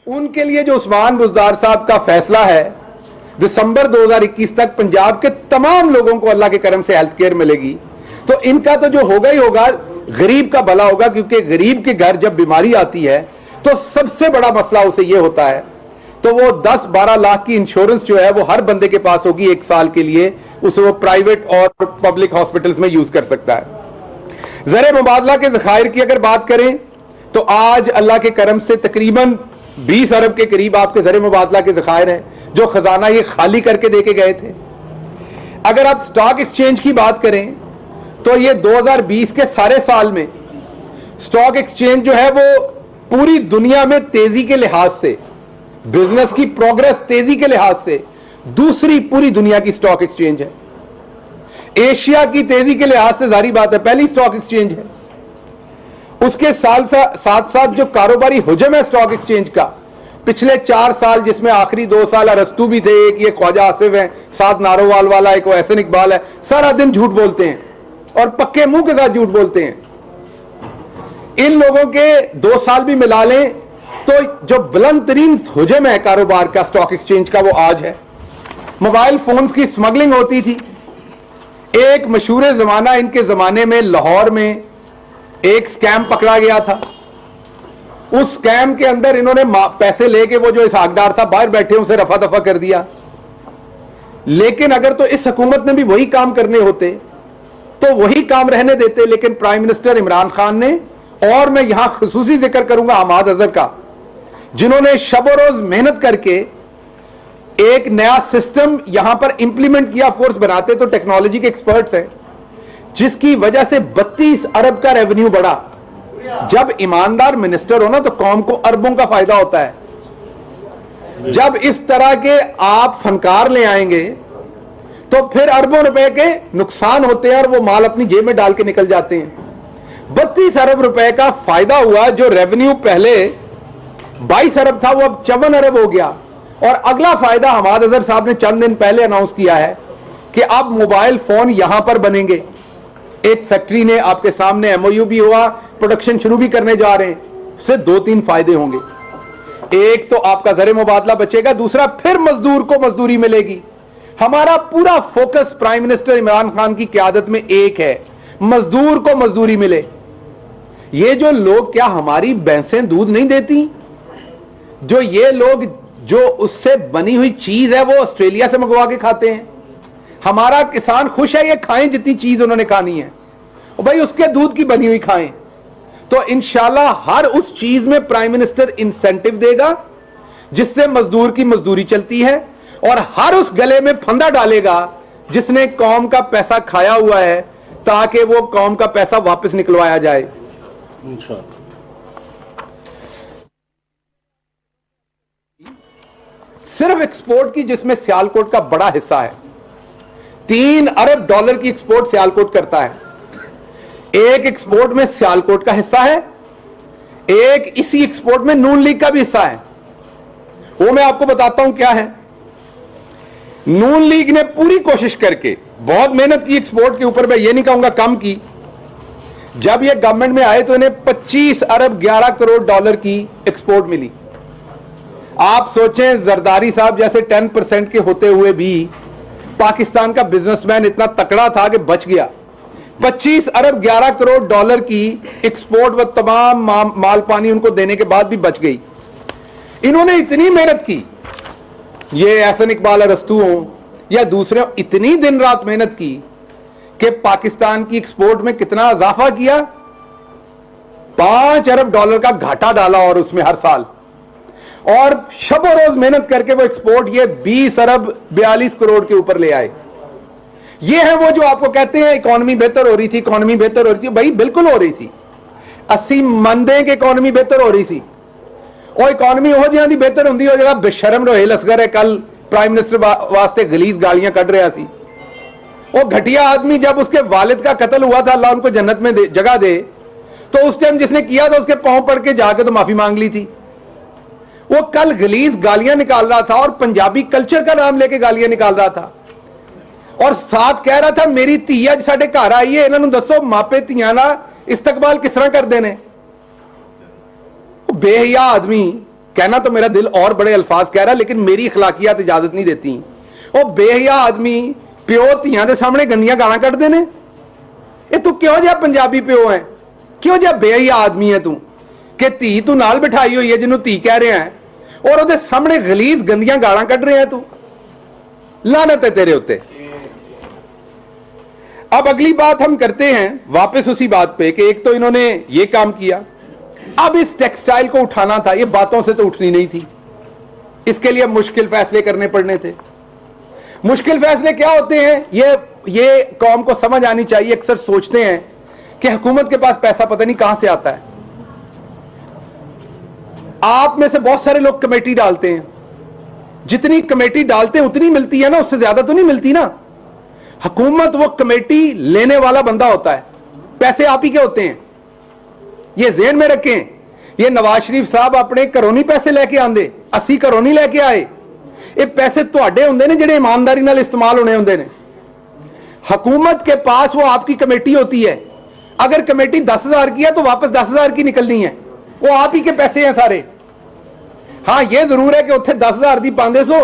उनके लिए जो उस्मान बुज़दार साहब का फैसला है, दिसंबर 2021 तक पंजाब के तमाम लोगों को अल्लाह के करम से हेल्थ केयर मिलेगी, तो इनका तो जो होगा ही होगा, गरीब का भला होगा, क्योंकि गरीब के घर जब बीमारी आती है तो सबसे बड़ा मसला उसे यह होता है, तो वो 10-12 लाख की इंश्योरेंस जो है वो हर बंदे के पास होगी 1 साल के लिए, उसे वो प्राइवेट और पब्लिक हॉस्पिटल्स में यूज कर सकता है। ज़र मुबादला के ज़खायर की अगर बात करें तो आज अल्लाह के करम से तकरीबन 20 अरब के करीब आपके ज़र मुबादला के ज़खायर हैं, जो खजाना ये खाली करके देके गए थे। अगर आप स्टॉक एक्सचेंज की बात करें तो ये 2020 के सारे साल में स्टॉक एक्सचेंज जो है वो पूरी दुनिया में तेजी के लिहाज से, बिजनेस की प्रोग्रेस तेजी के लिहाज से दूसरी पूरी दुनिया की स्टॉक एक्सचेंज है। एशिया की तेजी के लिहाज से जारी बात है पहली स्टॉक एक्सचेंज है। उसके साथ साथ जो कारोबारी हुजम है स्टॉक एक्सचेंज का, पिछले 4 साल जिसमें आखिरी 2 साल अरस्तू भी थे, एक ये ख्वाजा आसिफ है, साथ नारोवाल वाला एक एहसन इकबाल है, सारा दिन झूठ बोलते हैं और पक्के मुंह के साथ झूठ बोलते हैं। इन लोगों के 2 साल भी मिला लें तो जो बुलंद तरीन हुजम है कारोबार का स्टॉक एक्सचेंज का वो आज है। मोबाइल फोन्स की स्मगलिंग होती थी, एक मशहूर जमाना इनके जमाने में लाहौर में एक स्कैम पकड़ा गया था। उस स्कैम के अंदर इन्होंने पैसे लेके वो जो इसहाकडार साहब बाहर बैठे उसे रफा दफा कर दिया। लेकिन अगर तो इस हुकूमत ने भी वही काम करने होते तो वही काम रहने देते, लेकिन प्राइम मिनिस्टर इमरान खान ने, और मैं यहां खुसूसी जिक्र करूंगा हमाद अजहर का, जिन्होंने शब रोज मेहनत करके एक नया सिस्टम यहां पर इंप्लीमेंट किया। फोर्स बनाते तो टेक्नोलॉजी के एक्सपर्ट्स हैं, जिसकी वजह से 32 अरब का रेवेन्यू बढ़ा। जब ईमानदार मिनिस्टर हो ना तो कौम को अरबों का फायदा होता है। जब इस तरह के आप फनकार ले आएंगे तो फिर अरबों रुपए के नुकसान होते हैं और वो माल अपनी जेब में डाल के निकल जाते हैं। 32 अरब रुपए का फायदा हुआ। जो रेवेन्यू पहले 22 अरब था वो अब 54 अरब हो गया। और अगला फायदा हमाद अजहर साहब ने चंद दिन पहले अनाउंस किया है कि अब मोबाइल फोन यहां पर बनेंगे। एक फैक्ट्री ने आपके सामने एमओयू भी हुआ, प्रोडक्शन शुरू भी करने जा रहे हैं। उससे 2-3 फायदे होंगे। एक तो आपका ज़र मुबादला बचेगा, दूसरा फिर मजदूर को मजदूरी मिलेगी। हमारा पूरा focus prime minister Imran Khan की क़यादत में एक है, मजदूर को मजदूरी मिले। ये जो लोग, क्या हमारी भैंसें दूध नहीं देती? जो ये लोग जो उससे बनी हुई चीज है वो ऑस्ट्रेलिया से मंगवा के खाते हैं। हमारा किसान खुश है ये खाएं जितनी चीज उन्होंने खानी है, और भाई उसके दूध की बनी हुई खाएं। तो इंशाल्लाह हर उस चीज में प्राइम मिनिस्टर इंसेंटिव देगा जिससे मजदूर की मजदूरी चलती है, और हर उस गले में फंदा डालेगा जिसने कौम का पैसा खाया हुआ है, ताकि वो कौम का पैसा वापस निकलवाया जाए। सिर्फ एक्सपोर्ट की, जिसमें सियालकोट का बड़ा हिस्सा है, 3 अरब डॉलर की एक्सपोर्ट सियालकोट करता है। एक एक्सपोर्ट में सियालकोट का हिस्सा है, एक इसी एक्सपोर्ट में नून लीग का भी हिस्सा है। वो मैं आपको बताता हूं क्या है। नून लीग ने पूरी कोशिश करके बहुत मेहनत की एक्सपोर्ट के ऊपर, मैं ये नहीं कहूंगा कम की। जब ये गवर्नमेंट में आए तो इन्हें 25 अरब 11 करोड़ डॉलर की एक्सपोर्ट मिली। आप सोचें, जरदारी साहब जैसे 10% के होते हुए भी पाकिस्तान का बिजनेसमैन इतना तकड़ा था कि बच गया। 25 अरब 11 करोड़ डॉलर की एक्सपोर्ट व तमाम माल पानी उनको देने के बाद भी बच गई। इन्होंने इतनी मेहनत की, ये एहसन इकबाल अरस्तू हो या दूसरे, इतनी दिन रात मेहनत की कि पाकिस्तान की एक्सपोर्ट में कितना इजाफा किया, 5 अरब डॉलर का घाटा डाला और उसमें हर साल, और शबो रोज मेहनत करके वो एक्सपोर्ट ये 20 अरब 42 करोड़ के ऊपर ले आए। ये है वो जो आपको कहते हैं इकोनॉमी बेहतर हो रही थी, इकोनॉमी बेहतर हो रही थी। भाई बिल्कुल हो रही थी। 80 मंदे की इकोनॉमी बेहतर हो रही थी, और इकोनॉमी हो जहां दी बेहतर होंदी हो जगह बेशरम रोहेल असगर है कल प्राइम मिनिस्टर वास्ते गलीज गालियां कढ़ रहा सी। वो घटिया आदमी, जब उसके वालिद का कत्ल हुआ था, अल्लाह उनको जन्नत में जगह दे, तो उस टाइम जिसने किया था उसके पांव पड़ के जाके तो माफी मांग ली थी। वो कल गलीज गालियां निकाल रहा था और पंजाबी कल्चर का नाम लेके गालियां निकाल रहा था, और साथ कह रहा था मेरी धी अज साडे घर आई है, इन्होंने दसो मापे धियां दा इस्तकबाल किस तरह करते हैं। बेहया आदमी कहना तो मेरा दिल और बड़े अल्फाज कह रहा, लेकिन मेरी अखलाकियात इजाजत नहीं देती। वो बेहया आदमी प्यो धियां दे सामने गंदियां गालां कढ़दे ने। ये तू क्यों जिहा पंजाबी प्यो है, क्यों जिहा बेहया आदमी है तू कि धी तू नाल बिठाई हुई है जिन्हों धी कह रहा है और ਉਹਦੇ सामने गलीज गंदियां गालां कढ़ रहे हैं तू। लानत है तेरे उत्ते। अब अगली बात हम करते हैं वापस उसी बात पे कि एक तो इन्होंने ये काम किया, अब इस टेक्सटाइल को उठाना था। ये बातों से तो उठनी नहीं थी, इसके लिए मुश्किल फैसले करने पड़ने थे। मुश्किल फैसले क्या होते हैं ये कौम को समझ आनी चाहिए। अक्सर सोचते हैं कि हुकूमत के पास पैसा पता नहीं कहां से आता है। आप में से बहुत सारे लोग कमेटी डालते हैं, जितनी कमेटी डालते हैं उतनी मिलती है ना, उससे ज्यादा तो नहीं मिलती ना। हुकूमत वो कमेटी लेने वाला बंदा होता है, पैसे आप ही के होते हैं। ये ज़हन में रखें। ये नवाज शरीफ साहब अपने घरों नहीं पैसे लेके आंदे, 80 घरों नहीं लेके आए। ये पैसे तुहाडे हुंदे ने जिहड़े ईमानदारी नाल इस्तेमाल होने हुंदे ने। हुकूमत के पास वो आपकी कमेटी होती है। अगर कमेटी 10,000 की है तो वापस 10,000 की निकलनी है, वो आप ही के पैसे हैं सारे। हाँ ये जरूर है कि उत्थे 10,000 दी पांदे सो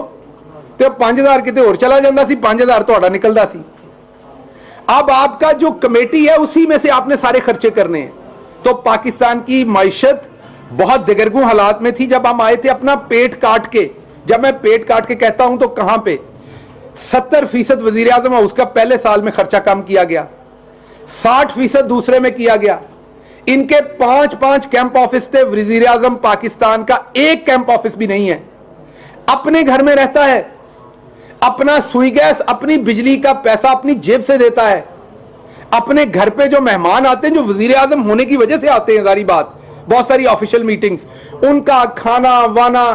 तो 5,000 किते होर चला जांदा सी, 5,000 तुहाडा निकलदा सी। अब आपका जो कमेटी है उसी में से आपने सारे खर्चे करने हैं। तो पाकिस्तान की माइशत बहुत दिगरगू हालात में थी जब हम आए थे अपना पेट काट के। जब मैं पेट काट के कहता हूं तो कहां पे 70% वजीर आजम हाउस का पहले साल में खर्चा कम किया गया, 60% दूसरे में किया गया। इनके 5-5 कैंप ऑफिस थे, वजीर आजम पाकिस्तान का एक कैंप ऑफिस भी नहीं है। अपने घर में रहता है, अपना सुई गैस अपनी बिजली का पैसा अपनी जेब से देता है। अपने घर पे जो मेहमान आते हैं जो वजीर आजम होने की वजह से आते हैं, सारी बात, बहुत सारी ऑफिशियल मीटिंग्स, उनका खाना वाना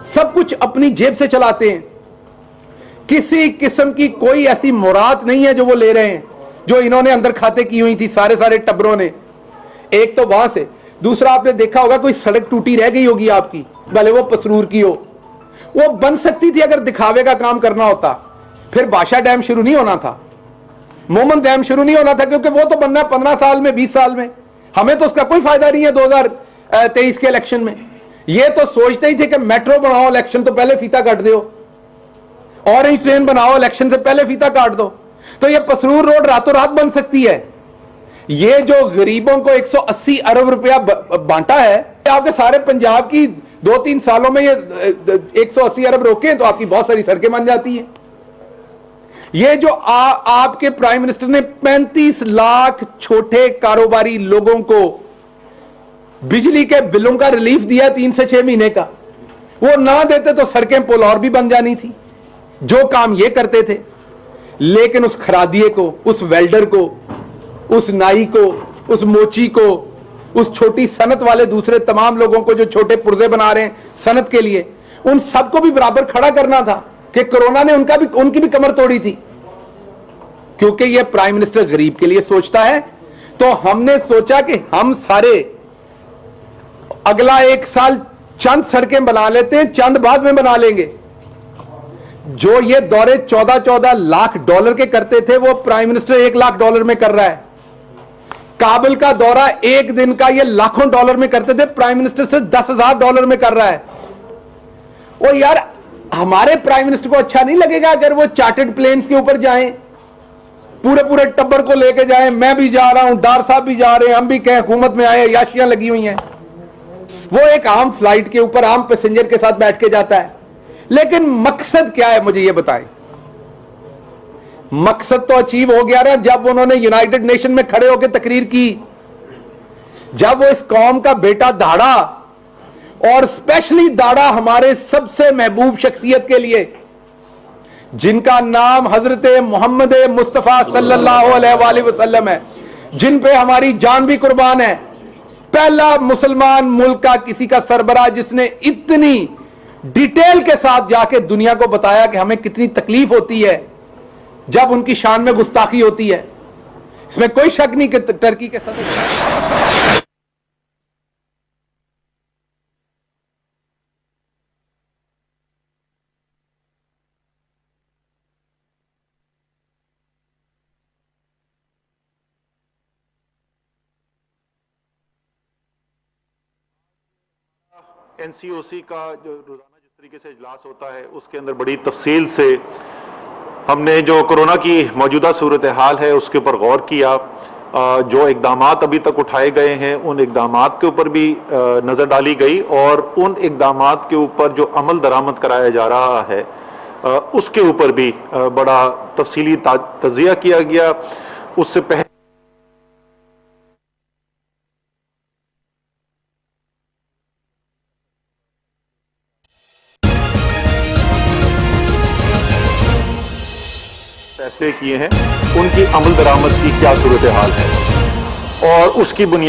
सब कुछ अपनी जेब से चलाते हैं। किसी किस्म की कोई ऐसी मुराद नहीं है जो वो ले रहे हैं, जो इन्होंने अंदर खाते की हुई थी सारे टब्बरों ने। एक तो वहां से, दूसरा आपने देखा होगा कोई सड़क टूटी रह गई होगी आपकी, भले वो पसरूर की हो, वो बन सकती थी अगर दिखावे का काम करना होता। फिर बादशाह डैम शुरू नहीं होना था, मोमन डैम शुरू नहीं होना था, क्योंकि वो तो बनना 15 साल में 20 साल में। हमें तो उसका कोई फायदा नहीं है 2023 के इलेक्शन में। ये तो सोचते ही थे कि मेट्रो बनाओ, इलेक्शन तो पहले फीता काट दो, ऑरेंज ट्रेन बनाओ, इलेक्शन से पहले फीता काट दो। तो ये पसरूर रोड रातों रात बन सकती है। ये जो गरीबों को 180 अरब रुपया बांटा है, आपके सारे पंजाब की 2-3 सालों में ये 180 अरब रोके तो आपकी बहुत सारी सड़कें बन जाती हैं। ये जो आपके प्राइम मिनिस्टर ने 35 लाख छोटे कारोबारी लोगों को बिजली के बिलों का रिलीफ दिया 3 से 6 महीने का, वो ना देते तो सड़कें पुल और भी बन जानी थी। जो काम ये करते थे, लेकिन उस खरादिए को, उस वेल्डर को, उस नाई को, उस मोची को, उस छोटी सनत वाले दूसरे तमाम लोगों को जो छोटे पुर्जे बना रहे हैं सनत के लिए, उन सबको भी बराबर खड़ा करना था कि कोरोना ने उनकी भी कमर तोड़ी थी। क्योंकि यह प्राइम मिनिस्टर गरीब के लिए सोचता है, तो हमने सोचा कि हम सारे अगला 1 साल चंद सड़कें बना लेते हैं, चंद बाद में बना लेंगे। जो ये दौरे 14-14 लाख डॉलर के करते थे, वो प्राइम मिनिस्टर 1 लाख डॉलर में कर रहा है। काबुल का दौरा 1 दिन का ये लाखों डॉलर में करते थे, प्राइम मिनिस्टर से 10,000 डॉलर में कर रहा है। और यार हमारे प्राइम मिनिस्टर को अच्छा नहीं लगेगा अगर वो चार्टर्ड प्लेन्स के ऊपर जाएं, पूरे टब्बर को लेके जाएं, मैं भी जा रहा हूं, डार साहब भी जा रहे हैं, हम भी कहें हुकूमत में आए, याशियां लगी हुई हैं। वो एक आम फ्लाइट के ऊपर आम पैसेंजर के साथ बैठ के जाता है। लेकिन मकसद क्या है, मुझे ये बताएं। मकसद तो अचीव हो गया ना जब उन्होंने यूनाइटेड नेशन में खड़े होकर तकरीर की, जब वो इस कौम का बेटा दाड़ा, और स्पेशली दाड़ा हमारे सबसे महबूब शख्सियत के लिए, जिनका नाम हजरत मोहम्मद मुस्तफा सल्लल्लाहु अलैहि वसल्लम है, जिन पे हमारी जान भी कुर्बान है। पहला मुसलमान मुल्क का किसी का सरबराह जिसने इतनी डिटेल के साथ जाके दुनिया को बताया कि हमें कितनी तकलीफ होती है जब उनकी शान में गुस्ताखी होती है। इसमें कोई शक नहीं कि टर्की के सदस्य एनसीओसी का जो रोजाना जिस तरीके से इजलास होता है उसके अंदर बड़ी तफसील से हमने जो कोरोना की मौजूदा सूरत हाल है उसके ऊपर गौर किया। जो इकदामात अभी तक उठाए गए हैं उन इकदामात के ऊपर भी नज़र डाली गई और उन इकदामात के ऊपर जो अमल दरामद कराया जा रहा है उसके ऊपर भी बड़ा तफसीली तजिया किया गया। उससे पहले फैसले किए हैं उनकी अमल दरामद की क्या सूरत हाल है और उसकी बुनियाद